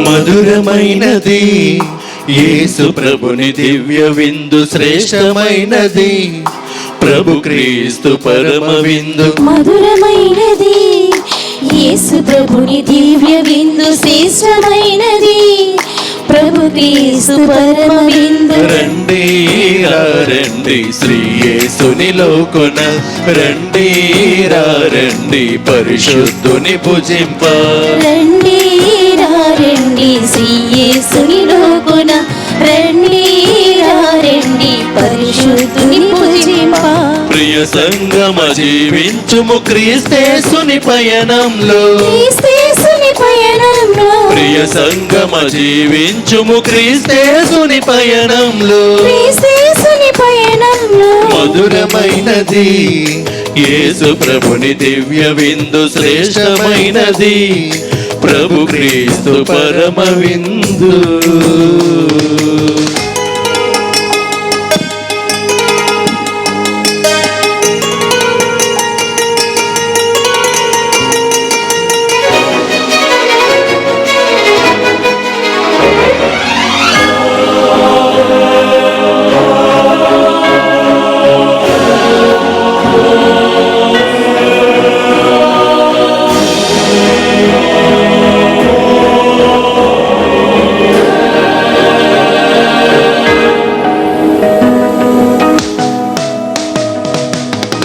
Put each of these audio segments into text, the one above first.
మధురమైనది యేసు ప్రభుని దివ్య విందు, శ్రేష్టమైనది ప్రభు క్రీస్తు పరమ విందు. మధురమైనది యేసు ప్రభుని దివ్య విందు, శ్రేష్టమైనది ప్రభు క్రీస్తు పరమ విందు. రండి రండి శ్రీ యేసునిలో కొన, రండి రండి పరిశుద్ధుని పూజింప. రండి రండి శ్రీ యేసునిలో కొన, రండి రండి పరిశుద్ధుని పూజింప. ప్రియ సంగమ జీవించుము క్రీస్తేసుని పయనంలో, క్రీస్తేసుని పయనంలో. ప్రియ సంగమ జీవించుము క్రీస్తేసుని పయనంలో, క్రీస్తేసుని పయనంలో. మధురమైనది యేసు ప్రభుని దివ్య విందు, శ్రేష్టమైనది ప్రభు క్రీస్తు పరమ విందు.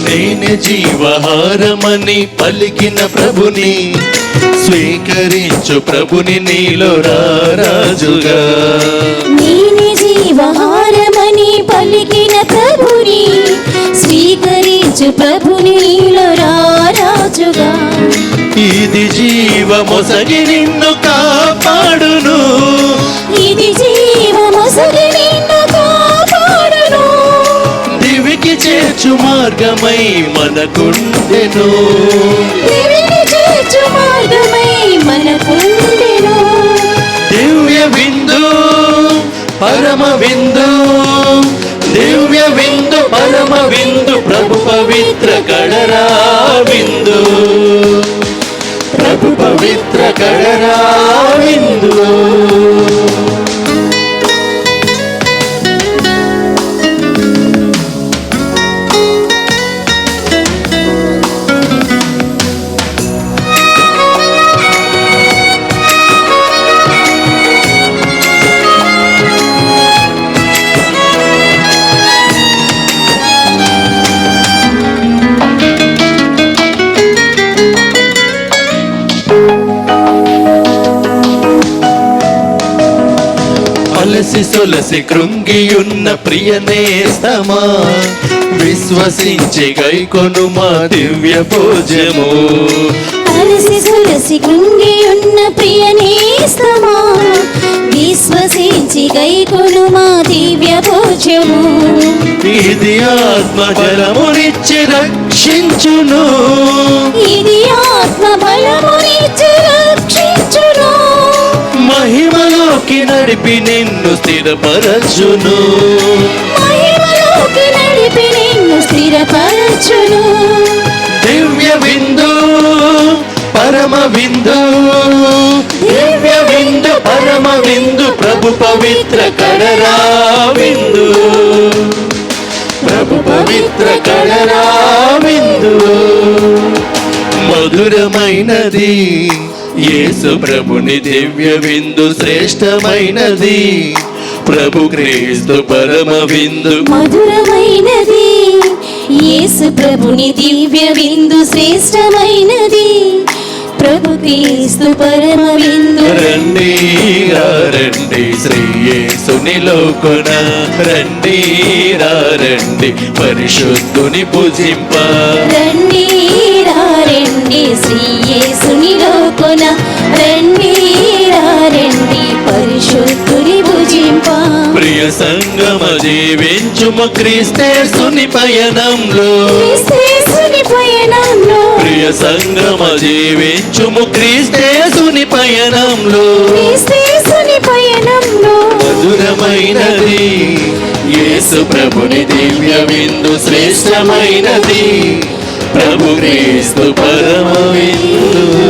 నేనే జీవహారమని పలికిన ప్రభుని స్వీకరించు, ప్రభుని నీలో రారాజుగా. నేనే జీవహారమని పలికిన ప్రభుని స్వీకరించు, ప్రభుని నీలో రారాజుగా. ఇది జీవమొసగి నిన్ను కాపాడును, ఇది జీవమొసగి నిన్ను కాపాడును. దివికి చేర్చు మార్గమై మనకుండెను, దివికి చేర్చు మార్గమై మనకుండెను. దివ్య విందు పరమ విందు, దివ్య విందు పరమ విందు ప్రభు పవిత్ర కడరా విందు, ప్రభు పవిత్ర కడరా విందు. అలసి సొలసి కృంగియున్న ప్రియనేస్తమా, విశ్వసించి గైకొను మా దివ్య భోజము. అలసి సొలసి కృంగియున్న ప్రియనేస్తమా, విశ్వసించి గైకొను మా దివ్య భోజము. ఇది ఆత్మ బలమునిచ్చి రక్షించును, ఇది ఆత్మ బలమునిచ్చి రక్షించును. మహిమలోకి నడిపి నిన్ను స్థిరపరచును, మహిమలోకి నడిపి నిన్ను స్థిరపరచును. దివ్య విందు పరమ విందు, దివ్య విందు పరమ విందు ప్రభు పవిత్ర కడరా విందు, ప్రభు పవిత్ర కడరా విందు. మధురమైనది యేసు ప్రభుని దివ్య విందు, శ్రేష్టమైనది ప్రభు క్రీస్తు పరమ విందు. మధురమైనది యేసు ప్రభుని దివ్య విందు, శ్రేష్టమైనది ప్రభు క్రీస్తు పరమ విందు. రండి రండి శ్రీ యేసునిలో కొన, రండి రండి పరిశుద్ధుని పూజింప. రండి రండి శ్రీ యేసునిలో కొన, రండి రండి పరిశుద్ధుని పూజింప. ప్రియ సంగమ జీవించుము క్రీస్తేసుని పయనంలో క్రీస్తేసుని పయనంలో ప్రియ సంగమ జీవించుము క్రీస్తేసుని పయనంలో క్రీస్తేసుని పయనంలో మధురమైనది యేసు ప్రభుని దివ్య విందు శ్రేష్టమైనది ప్రభు క్రీస్తు పరమ విందు